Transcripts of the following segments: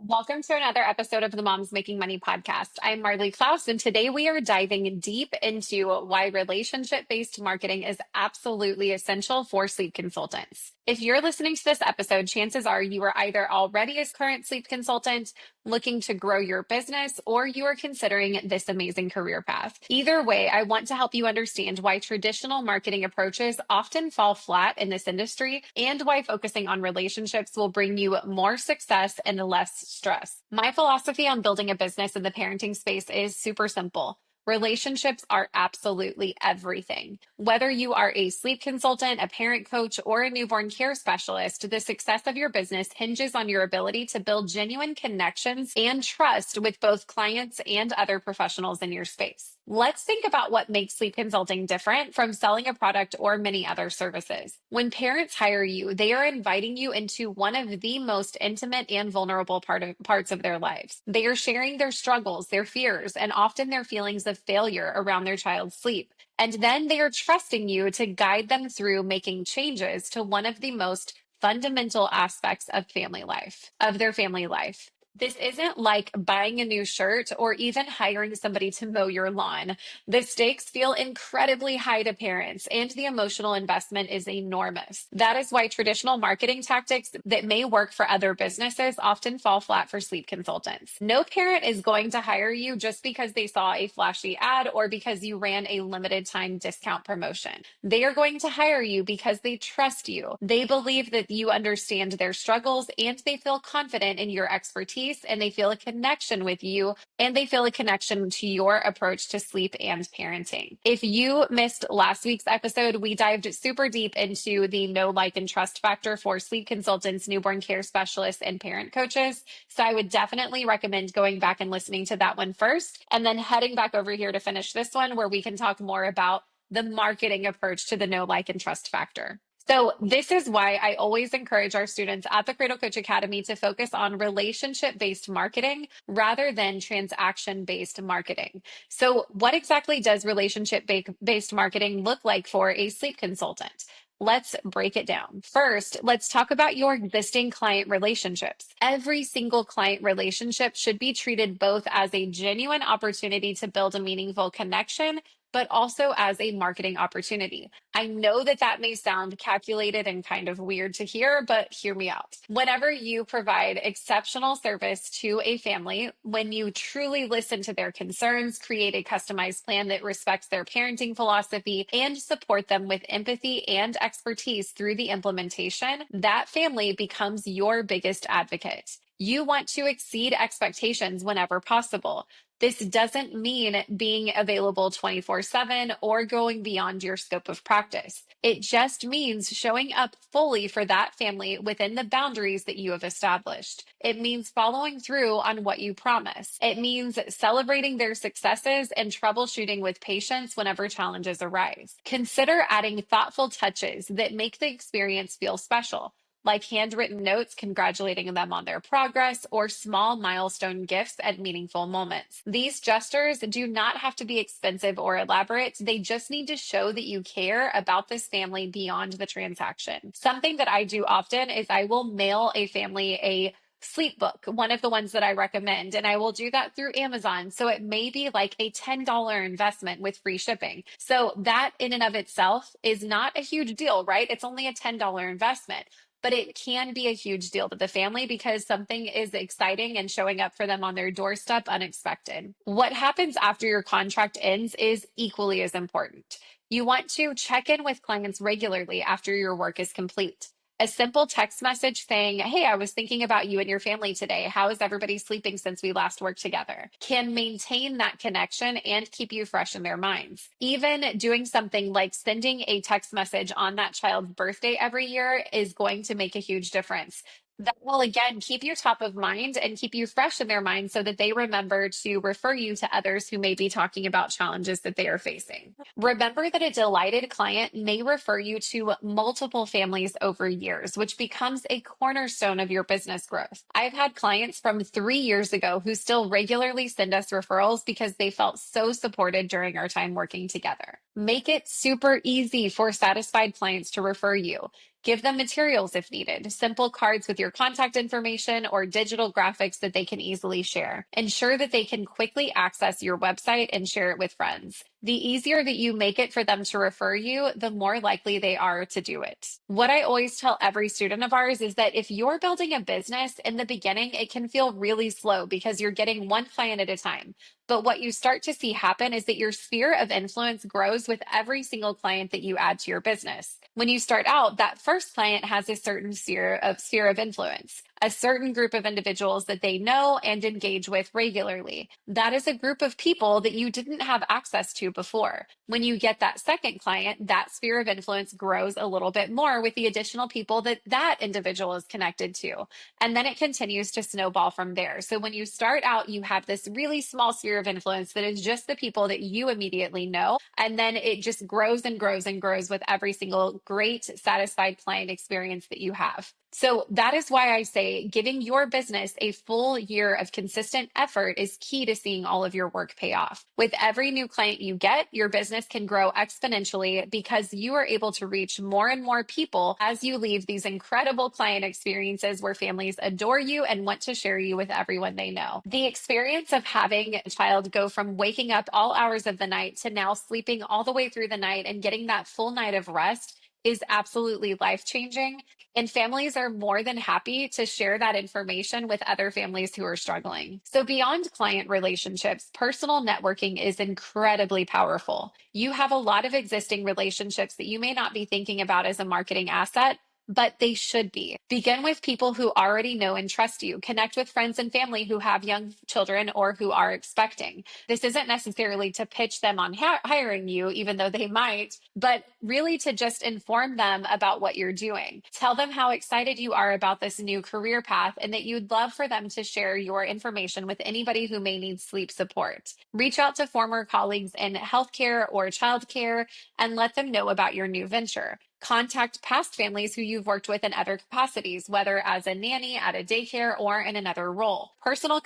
Welcome to another episode of the Moms Making Money podcast. I'm Marli Klaus, and today we are diving deep into why relationship-based marketing is absolutely essential for sleep consultants. If you're listening to this episode, chances are you are either already a current sleep consultant, looking to grow your business, or you are considering this amazing career path. Either way, I want to help you understand why traditional marketing approaches often fall flat in this industry and why focusing on relationships will bring you more success and less stress. My philosophy on building a business in the parenting space is super simple. Relationships are absolutely everything. Whether you are a sleep consultant, a parent coach, or a newborn care specialist, the success of your business hinges on your ability to build genuine connections and trust with both clients and other professionals in your space. Let's think about what makes sleep consulting different from selling a product or many other services. When parents hire you, they are inviting you into one of the most intimate and vulnerable parts of their lives. They are sharing their struggles, their fears, and often their feelings of failure around their child's sleep. And then they are trusting you to guide them through making changes to one of the most fundamental aspects of their family life. This isn't like buying a new shirt or even hiring somebody to mow your lawn. The stakes feel incredibly high to parents, and the emotional investment is enormous. That is why traditional marketing tactics that may work for other businesses often fall flat for sleep consultants. No parent is going to hire you just because they saw a flashy ad or because you ran a limited time discount promotion. They are going to hire you because they trust you. They believe that you understand their struggles and they feel confident in your expertise, and they feel a connection with you, and they feel a connection to your approach to sleep and parenting. If you missed last week's episode, we dived super deep into the know, like, and trust factor for sleep consultants, newborn care specialists, and parent coaches. So I would definitely recommend going back and listening to that one first, and then heading back over here to finish this one where we can talk more about the marketing approach to the know, like, and trust factor. So this is why I always encourage our students at the Cradle Coach Academy to focus on relationship-based marketing rather than transaction-based marketing. So what exactly does relationship-based marketing look like for a sleep consultant? Let's break it down. First, let's talk about your existing client relationships. Every single client relationship should be treated both as a genuine opportunity to build a meaningful connection, but also as a marketing opportunity. I know that that may sound calculated and kind of weird to hear, but hear me out. Whenever you provide exceptional service to a family, when you truly listen to their concerns, create a customized plan that respects their parenting philosophy, and support them with empathy and expertise through the implementation, that family becomes your biggest advocate. You want to exceed expectations whenever possible. This doesn't mean being available 24/7 or going beyond your scope of practice. It just means showing up fully for that family within the boundaries that you have established. It means following through on what you promise. It means celebrating their successes and troubleshooting with patience whenever challenges arise. Consider adding thoughtful touches that make the experience feel special, like handwritten notes congratulating them on their progress or small milestone gifts at meaningful moments. These gestures do not have to be expensive or elaborate. They just need to show that you care about this family beyond the transaction. Something that I do often is I will mail a family a sleep book, one of the ones that I recommend, and I will do that through Amazon. So it may be like a $10 investment with free shipping. So that in and of itself is not a huge deal, right? It's only a $10 investment, but it can be a huge deal to the family because something is exciting and showing up for them on their doorstep unexpected. What happens after your contract ends is equally as important. You want to check in with clients regularly after your work is complete. A simple text message saying, "Hey, I was thinking about you and your family today. How is everybody sleeping since we last worked together?" can maintain that connection and keep you fresh in their minds. Even doing something like sending a text message on that child's birthday every year is going to make a huge difference. That will again keep you top of mind and keep you fresh in their minds so that they remember to refer you to others who may be talking about challenges that they are facing. Remember that a delighted client may refer you to multiple families over years, which becomes a cornerstone of your business growth. I've had clients from 3 years ago who still regularly send us referrals because they felt so supported during our time working together. Make it super easy for satisfied clients to refer you. Give them materials if needed, simple cards with your contact information or digital graphics that they can easily share. Ensure that they can quickly access your website and share it with friends. The easier that you make it for them to refer you, the more likely they are to do it. What I always tell every student of ours is that if you're building a business in the beginning, it can feel really slow because you're getting one client at a time. But what you start to see happen is that your sphere of influence grows with every single client that you add to your business. When you start out, that first client has a certain sphere of influence, a certain group of individuals that they know and engage with regularly. That is a group of people that you didn't have access to before. When you get that second client, that sphere of influence grows a little bit more with the additional people that that individual is connected to. And then it continues to snowball from there. So when you start out, you have this really small sphere of influence that is just the people that you immediately know. And then it just grows and grows and grows with every single great, satisfied client experience that you have. So that is why I say giving your business a full year of consistent effort is key to seeing all of your work pay off. With every new client you get, your business can grow exponentially because you are able to reach more and more people as you leave these incredible client experiences where families adore you and want to share you with everyone they know. The experience of having a child go from waking up all hours of the night to now sleeping all the way through the night and getting that full night of rest is absolutely life changing. And families are more than happy to share that information with other families who are struggling. So, beyond client relationships, personal networking is incredibly powerful. You have a lot of existing relationships that you may not be thinking about as a marketing asset, but they should be. Begin with people who already know and trust you. Connect with friends and family who have young children or who are expecting. This isn't necessarily to pitch them on hiring you, even though they might, but really to just inform them about what you're doing. Tell them how excited you are about this new career path and that you'd love for them to share your information with anybody who may need sleep support. Reach out to former colleagues in healthcare or childcare and let them know about your new venture. Contact past families who you've worked with in other capacities, whether as a nanny, at a daycare, or in another role. Personal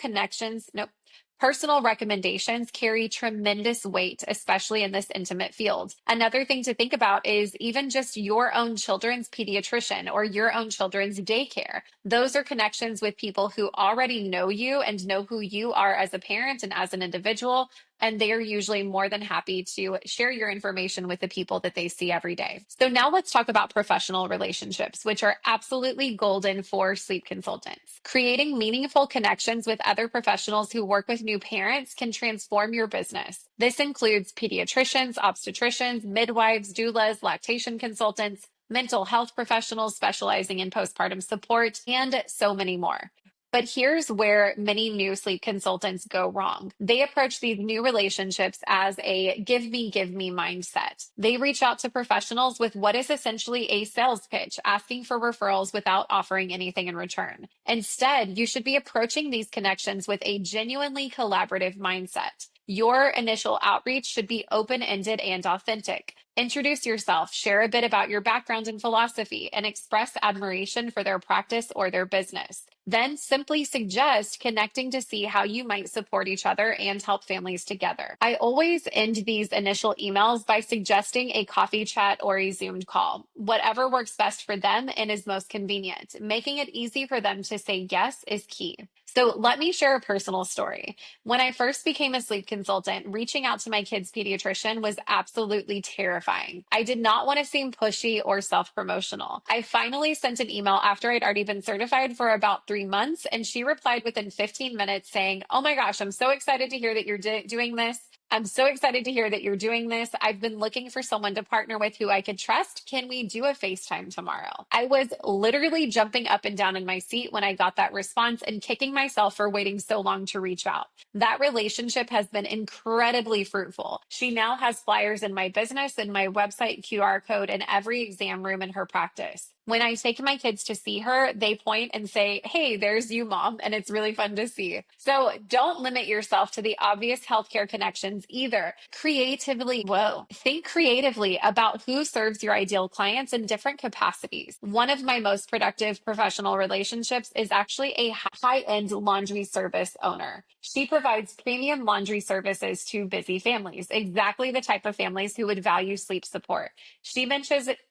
recommendations carry tremendous weight, especially in this intimate field. Another thing to think about is even just your own children's pediatrician or your own children's daycare. Those are connections with people who already know you and know who you are as a parent and as an individual. And they are usually more than happy to share your information with the people that they see every day. So now let's talk about professional relationships, which are absolutely golden for sleep consultants. Creating meaningful connections with other professionals who work with new parents can transform your business. This includes pediatricians, obstetricians, midwives, doulas, lactation consultants, mental health professionals specializing in postpartum support, and so many more. But here's where many new sleep consultants go wrong. They approach these new relationships as a give me mindset. They reach out to professionals with what is essentially a sales pitch, asking for referrals without offering anything in return. Instead, you should be approaching these connections with a genuinely collaborative mindset. Your initial outreach should be open-ended and authentic. Introduce yourself, share a bit about your background and philosophy, and express admiration for their practice or their business. Then simply suggest connecting to see how you might support each other and help families together. I always end these initial emails by suggesting a coffee chat or a Zoomed call, whatever works best for them and is most convenient. Making it easy for them to say yes is key. So let me share a personal story. When I first became a sleep consultant, reaching out to my kid's pediatrician was absolutely terrifying. I did not want to seem pushy or self-promotional. I finally sent an email after I'd already been certified for about 3 months, and she replied within 15 minutes saying, "Oh my gosh, I'm so excited to hear that you're doing this. I'm so excited to hear that you're doing this. I've been looking for someone to partner with who I could trust. Can we do a FaceTime tomorrow?" I was literally jumping up and down in my seat when I got that response and kicking myself for waiting so long to reach out. That relationship has been incredibly fruitful. She now has flyers in my business and my website QR code in every exam room in her practice. When I take my kids to see her, they point and say, "Hey, there's you, mom." And it's really fun to see. So don't limit yourself to the obvious healthcare connections either. Think creatively about who serves your ideal clients in different capacities. One of my most productive professional relationships is actually a high-end laundry service owner. She provides premium laundry services to busy families, exactly the type of families who would value sleep support. She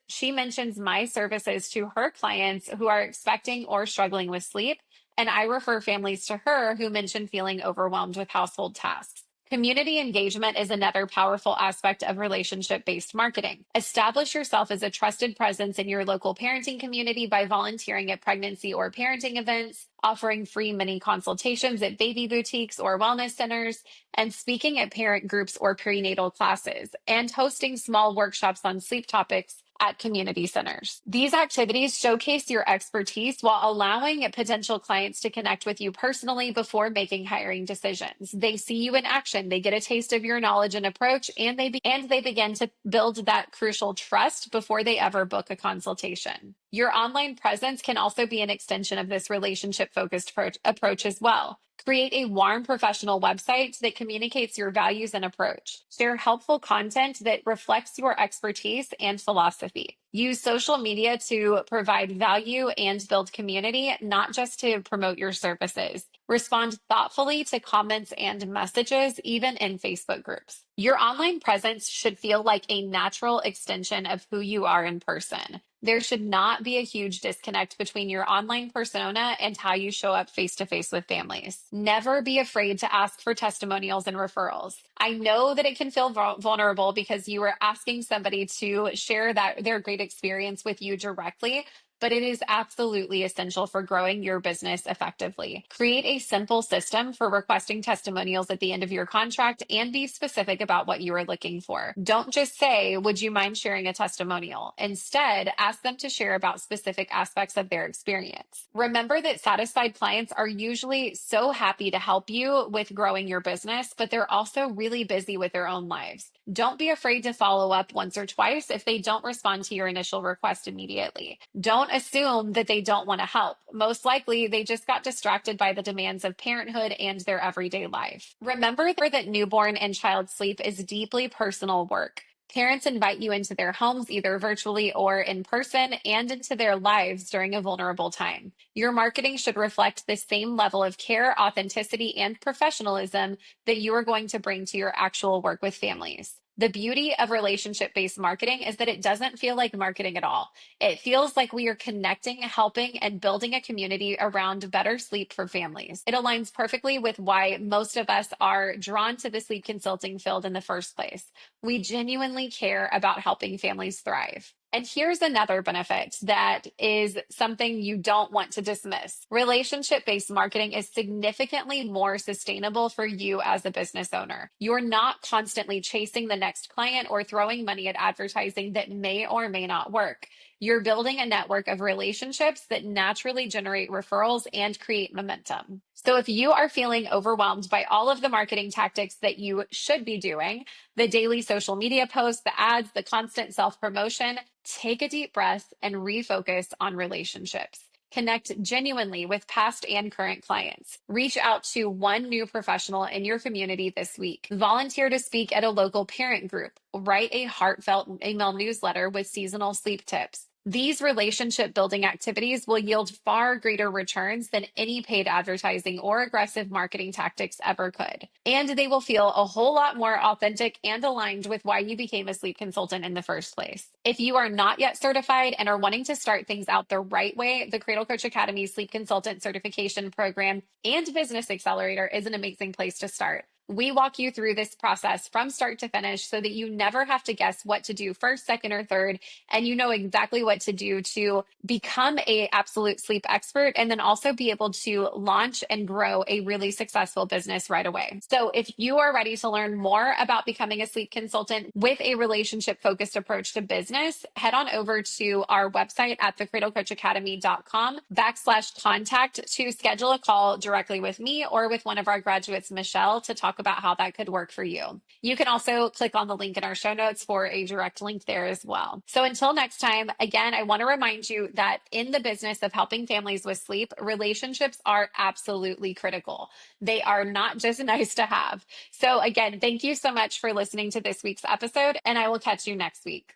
she mentions my services to her clients who are expecting or struggling with sleep, and I refer families to her who mention feeling overwhelmed with household tasks. Community engagement is another powerful aspect of relationship based marketing. Establish yourself as a trusted presence in your local parenting community by volunteering at pregnancy or parenting events, offering free mini consultations at baby boutiques or wellness centers, and speaking at parent groups or prenatal classes, and hosting small workshops on sleep topics at community centers. These activities showcase your expertise while allowing potential clients to connect with you personally before making hiring decisions. They see you in action, they get a taste of your knowledge and approach, and they begin to build that crucial trust before they ever book a consultation. Your online presence can also be an extension of this relationship focused approach as well. Create a warm professional website that communicates your values and approach. Share helpful content that reflects your expertise and philosophy. Use social media to provide value and build community, not just to promote your services. Respond thoughtfully to comments and messages, even in Facebook groups. Your online presence should feel like a natural extension of who you are in person. There should not be a huge disconnect between your online persona and how you show up face to face with families. Never be afraid to ask for testimonials and referrals. I know that it can feel vulnerable because you are asking somebody to share their great experience with you directly, but it is absolutely essential for growing your business effectively. Create a simple system for requesting testimonials at the end of your contract and be specific about what you are looking for. Don't just say, "Would you mind sharing a testimonial?" Instead, ask them to share about specific aspects of their experience. Remember that satisfied clients are usually so happy to help you with growing your business, but they're also really busy with their own lives. Don't be afraid to follow up once or twice if they don't respond to your initial request immediately. Don't assume that they don't want to help. Most likely, they just got distracted by the demands of parenthood and their everyday life. Remember that newborn and child sleep is deeply personal work. Parents invite you into their homes, either virtually or in person, and into their lives during a vulnerable time. Your marketing should reflect the same level of care, authenticity, and professionalism that you are going to bring to your actual work with families. The beauty of relationship based marketing is that it doesn't feel like marketing at all. It feels like we are connecting, helping, and building a community around better sleep for families. It aligns perfectly with why most of us are drawn to the sleep consulting field in the first place. We genuinely care about helping families thrive. And here's another benefit that is something you don't want to dismiss. Relationship based marketing is significantly more sustainable for you as a business owner. You're not constantly chasing the next client or throwing money at advertising that may or may not work. You're building a network of relationships that naturally generate referrals and create momentum. So if you are feeling overwhelmed by all of the marketing tactics that you should be doing, the daily social media posts, the ads, the constant self promotion, take a deep breath and refocus on relationships. Connect genuinely with past and current clients. Reach out to one new professional in your community this week. Volunteer to speak at a local parent group. Write a heartfelt email newsletter with seasonal sleep tips. These relationship building activities will yield far greater returns than any paid advertising or aggressive marketing tactics ever could. And they will feel a whole lot more authentic and aligned with why you became a sleep consultant in the first place. If you are not yet certified and are wanting to start things out the right way, the Cradle Coach Academy Sleep Consultant Certification Program and Business Accelerator is an amazing place to start. We walk you through this process from start to finish so that you never have to guess what to do first, second, or third, and you know exactly what to do to become a absolute sleep expert and then also be able to launch and grow a really successful business right away. So if you are ready to learn more about becoming a sleep consultant with a relationship focused approach to business, head on over to our website at thecradlecoachacademy.com/contact to schedule a call directly with me or with one of our graduates, Michelle, to talk about how that could work for you. You can also click on the link in our show notes for a direct link there as well. So until next time, again, I want to remind you that in the business of helping families with sleep, relationships are absolutely critical. They are not just nice to have. So again, thank you so much for listening to this week's episode, and I will catch you next week.